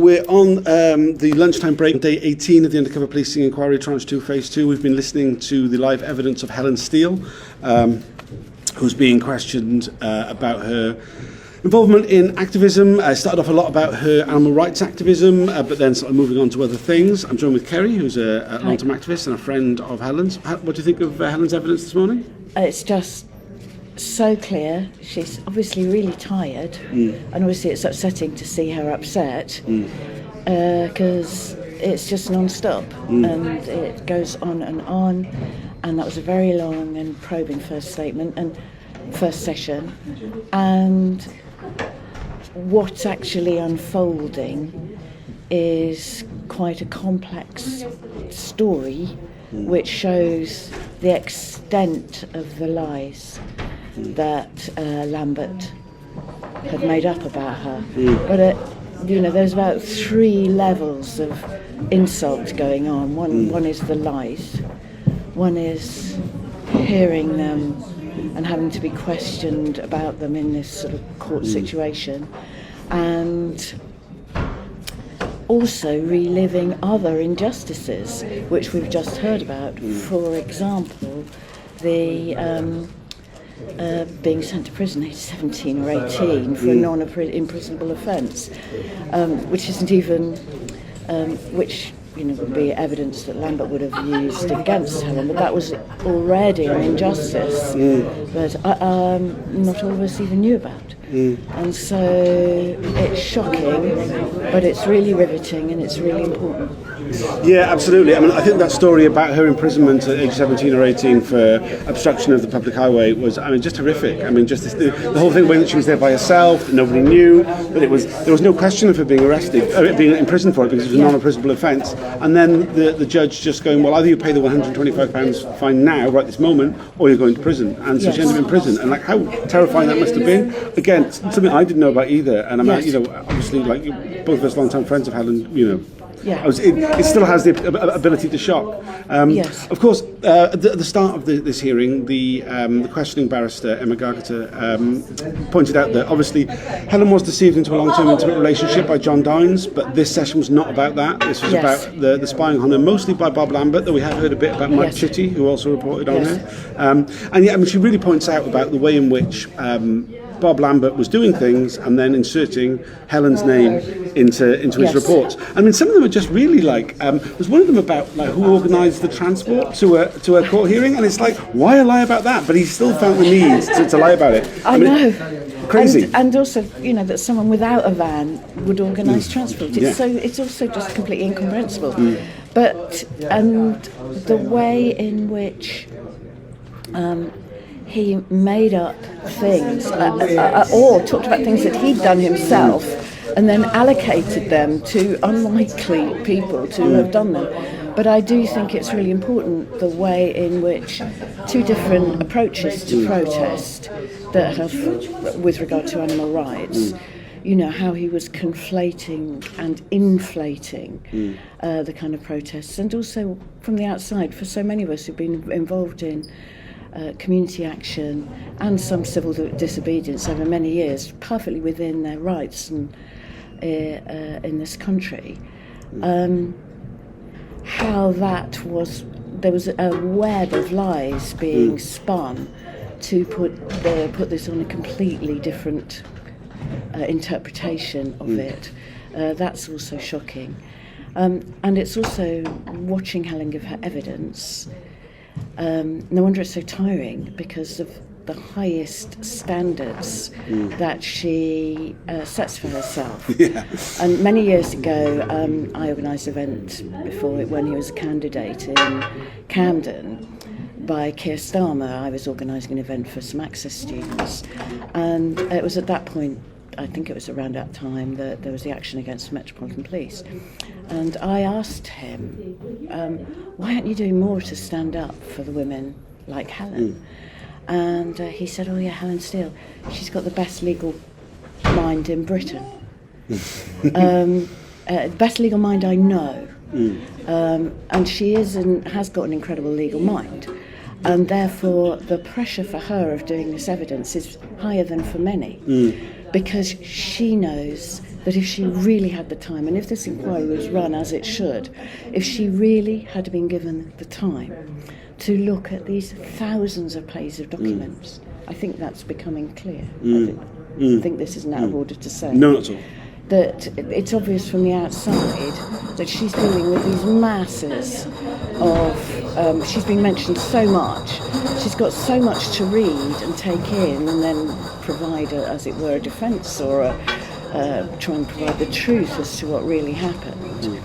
We're on the lunchtime break, day 18 of the Undercover Policing Inquiry, Tranche 2, Phase 2. We've been listening to the live evidence of Helen Steel, who's being questioned about her involvement in activism. Started off a lot about her animal rights activism, but then sort of moving on to other things. I'm joined with Ceri, who's a long-term activist and a friend of Helen's. What do you think of Helen's evidence this morning? It's just so clear. She's obviously really tired, and obviously it's upsetting to see her upset because it's just non-stop and it goes on, and that was a very long and probing first statement and first session, and what's actually unfolding is quite a complex story which shows the extent of the lies that Lambert had made up about her. But there's about 3 levels of insult going on. One is the lies. One is hearing them and having to be questioned about them in this sort of court situation, and also reliving other injustices which we've just heard about. For example, the being sent to prison age 17 or 18 for a non-imprisonable offence, which isn't even, which would be evidence that Lambert would have used against Helen, but that was already an injustice that not all of us even knew about. And so it's shocking, but it's really riveting and it's really important. Yeah, absolutely. I mean, I think that story about her imprisonment at age 17 or 18 for obstruction of the public highway was, just horrific. Just the whole thing when she was there by herself, nobody knew, but there was no question of her being arrested, being imprisoned for it because it was a non-imprisonable offence. And then the judge just going, well, either you pay the £125 fine now, right this moment, or you're going to prison. And so she ended up in prison. And how terrifying that must have been. Again, something I didn't know about either. And obviously, both of us long-time friends of Helen, it still has the ability to shock. Of course, at the start of this hearing, the questioning barrister, Emma Gargata, pointed out that obviously Helen was deceived into a long-term intimate relationship by John Dines, but this session was not about that. This was about the spying on her, mostly by Bob Lambert, though we have heard a bit about Mike Chitty, who also reported on her. She really points out about the way in which Bob Lambert was doing things and then inserting Helen's name into his reports. Some of them are just really there's one of them about who organised the transport to a court hearing, and it's why a lie about that? But he still felt the need to lie about it. I know. Crazy. And also, that someone without a van would organise transport. It's also just completely incomprehensible. But the way in which he made up things or talked about things that he'd done himself and then allocated them to unlikely people to have done them. But I do think it's really important the way in which 2 different approaches to protest that have, with regard to animal rights, how he was conflating and inflating the kind of protests, and also from the outside, for so many of us who've been involved in community action and some civil disobedience over many years, perfectly within their rights and in this country, how there was a web of lies being spun to put this on a completely different interpretation of it. That's also shocking, and it's also watching Helen give her evidence. No wonder it's so tiring, because of the highest standards that she sets for herself. And many years ago, I organised an event before it when he was a candidate in Camden by Keir Starmer. I was organising an event for some access students, and it was at that point, I think it was around that time, that there was the action against the Metropolitan Police. And I asked him, why aren't you doing more to stand up for the women like Helen? And he said, Helen Steel, she's got the best legal mind in Britain. Best legal mind I know. And she is and has got an incredible legal mind. And therefore, the pressure for her of doing this evidence is higher than for many, because she knows that if she really had the time, and if this inquiry was run as it should, if she really had been given the time to look at these thousands of pages of documents, I think that's becoming clear. I think this isn't out of order to say. No, not at all. That it's obvious from the outside that she's dealing with these masses of, she's been mentioned so much, she's got so much to read and take in and then provide, as it were, a defence or try and provide the truth as to what really happened.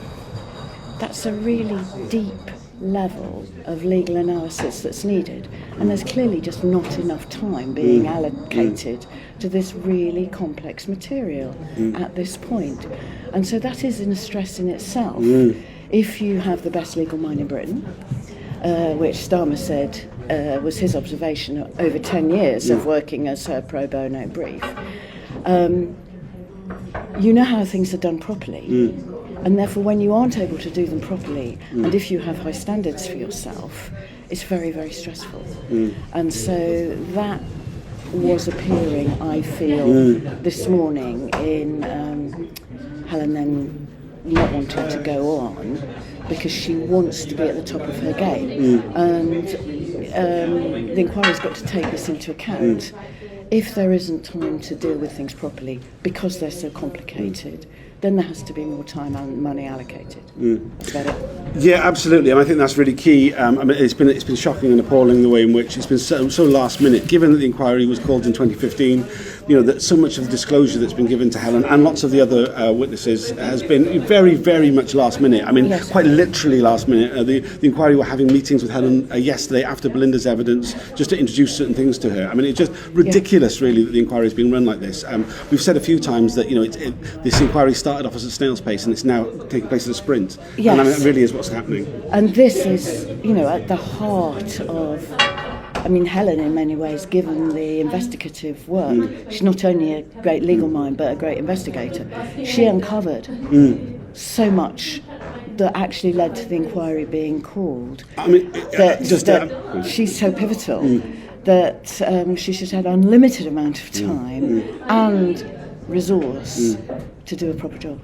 That's a really deep level of legal analysis that's needed, and there's clearly just not enough time being allocated to this really complex material at this point. And so that is a stress in itself. If you have the best legal mind in Britain, which Starmer said was his observation over 10 years of working as her pro bono brief, you know how things are done properly. And therefore, when you aren't able to do them properly, and if you have high standards for yourself, it's very, very stressful. And so that was appearing, I feel, this morning in Helen then not wanting to go on because she wants to be at the top of her game. And the inquiry's got to take this into account. If there isn't time to deal with things properly because they're so complicated, then there has to be more time and money allocated. That's about it. Yeah, absolutely, and I think that's really key. I mean, it's been shocking and appalling the way in which it's been so last minute. Given that the inquiry was called in 2015, that so much of the disclosure that's been given to Helen and lots of the other witnesses has been very, very much last minute. I mean, yes. Quite literally last minute. The inquiry were having meetings with Helen yesterday after Belinda's evidence just to introduce certain things to her. I mean, it's just ridiculous, really, that the inquiry is being run like this. We've said a few times that this inquiry started off as a snail's pace and it's now taking place as a sprint. Yes. And I mean, that really is what's happening. And this is, at the heart of, Helen in many ways, given the investigative work, she's not only a great legal mind but a great investigator. She uncovered so much that actually led to the inquiry being called. I mean, she's so pivotal that she should have an unlimited amount of time and resource to do a proper job.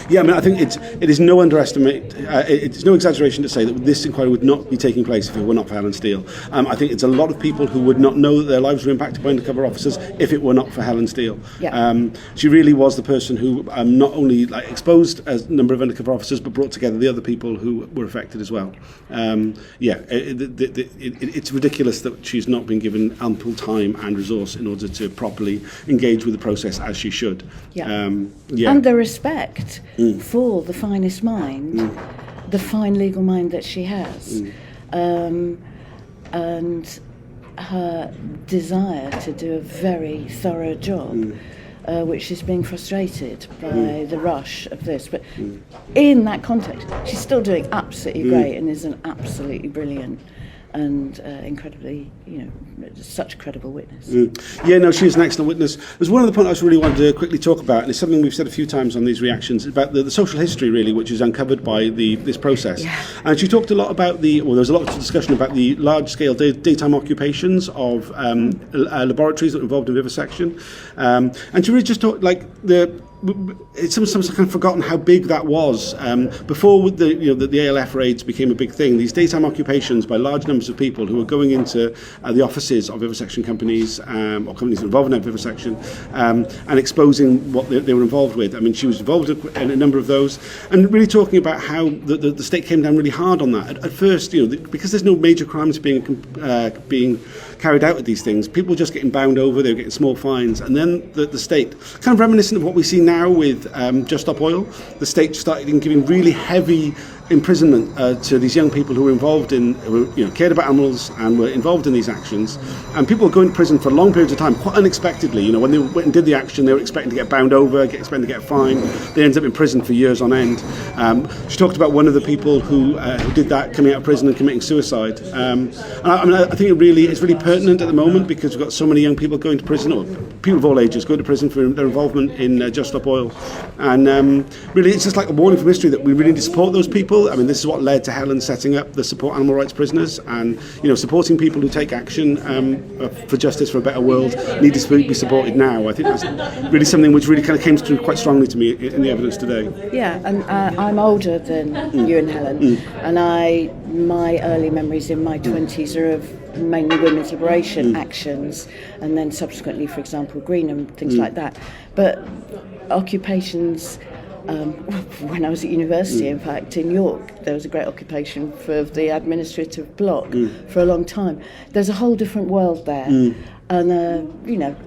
Yeah, I mean, I think it is no underestimate. It's no exaggeration to say that this inquiry would not be taking place if it were not for Helen Steel. I think it's a lot of people who would not know that their lives were impacted by undercover officers if it were not for Helen Steel. Yeah. She really was the person who not only exposed a number of undercover officers, but brought together the other people who were affected as well. It's ridiculous that she's not been given ample time and resource in order to properly engage with the process as she should. Yeah. And the respect for the finest mind, the fine legal mind that she has, and her desire to do a very thorough job, which is being frustrated by the rush of this. But in that context, she's still doing absolutely great and is an absolutely brilliant and incredibly, such a credible witness. Yeah, no, she is an excellent witness. There's one other point I just really wanted to quickly talk about, and it's something we've said a few times on these reactions, about the social history, really, which is uncovered by this process. Yeah. And she talked a lot about there was a lot of discussion about the large-scale daytime occupations of laboratories that were involved in vivisection. And she really just talked, it's sometimes kind of forgotten how big that was. Before the ALF raids became a big thing, these daytime occupations by large numbers of people who were going into the offices of vivisection companies or companies involved in vivisection and exposing what they were involved with. I mean, she was involved in a number of those, and really talking about how the state came down really hard on that. At first, because there's no major crimes being carried out at these things, people were just getting bound over, they were getting small fines, and then the state, kind of reminiscent of what we see now with Just Stop Oil, the state started giving really heavy imprisonment to these young people who were involved in, cared about animals and were involved in these actions. And people were going to prison for long periods of time, quite unexpectedly. When they went and did the action, they were expecting to get bound over, expecting to get a fine. They ended up in prison for years on end. She talked about one of the people who did that coming out of prison and committing suicide. I think it's really pertinent at the moment because we've got so many young people going to prison, or people of all ages going to prison for their involvement in Just Stop Oil. And really, it's just like a warning from history that we really need to support those people. people. I mean, this is what led to Helen setting up the Support Animal Rights Prisoners, and supporting people who take action for justice, for a better world, need to be supported now. I think that's really something which really kind of came through quite strongly to me in the evidence today. Yeah, and I'm older than you and Helen, and my early memories in my 20s are of mainly women's liberation actions, and then subsequently, for example, Green and things like that. But occupations, when I was at university, in fact, in York, there was a great occupation for the administrative block for a long time. There's a whole different world there. And,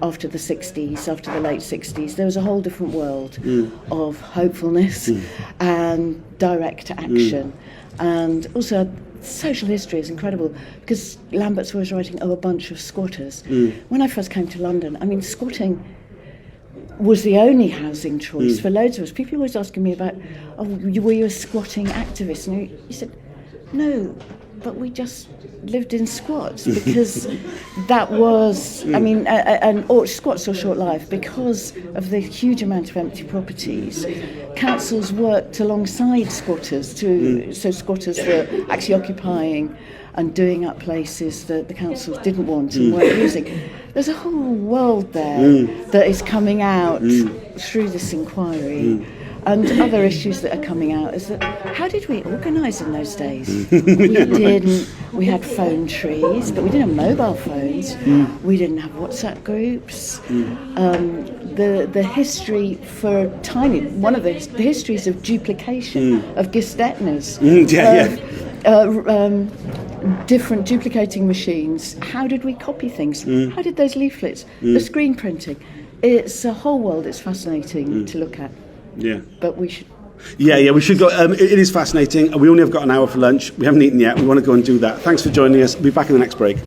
after the 60s, after the late 60s, there was a whole different world of hopefulness and direct action. And also, social history is incredible, because Lambert's always writing, a bunch of squatters. When I first came to London, I mean, squatting was the only housing choice for loads of us. People always asking me about, were you a squatting activist? And you said, no, but we just lived in squats, because that was, I mean, or squats or short life, because of the huge amount of empty properties. Councils worked alongside squatters so squatters were actually occupying and doing up places that the councils didn't want and weren't using. There's a whole world there that is coming out through this inquiry. And other issues that are coming out is that, how did we organise in those days? We had phone trees, but we didn't have mobile phones. We didn't have WhatsApp groups. The history for one of the histories of duplication, of Gestetners, different duplicating machines. How did we copy things? How did those leaflets, the screen printing? It's a whole world. It's fascinating to look at. Yeah. But we should... Yeah, we should go. It is fascinating. We only have got an hour for lunch. We haven't eaten yet. We want to go and do that. Thanks for joining us. We'll be back in the next break.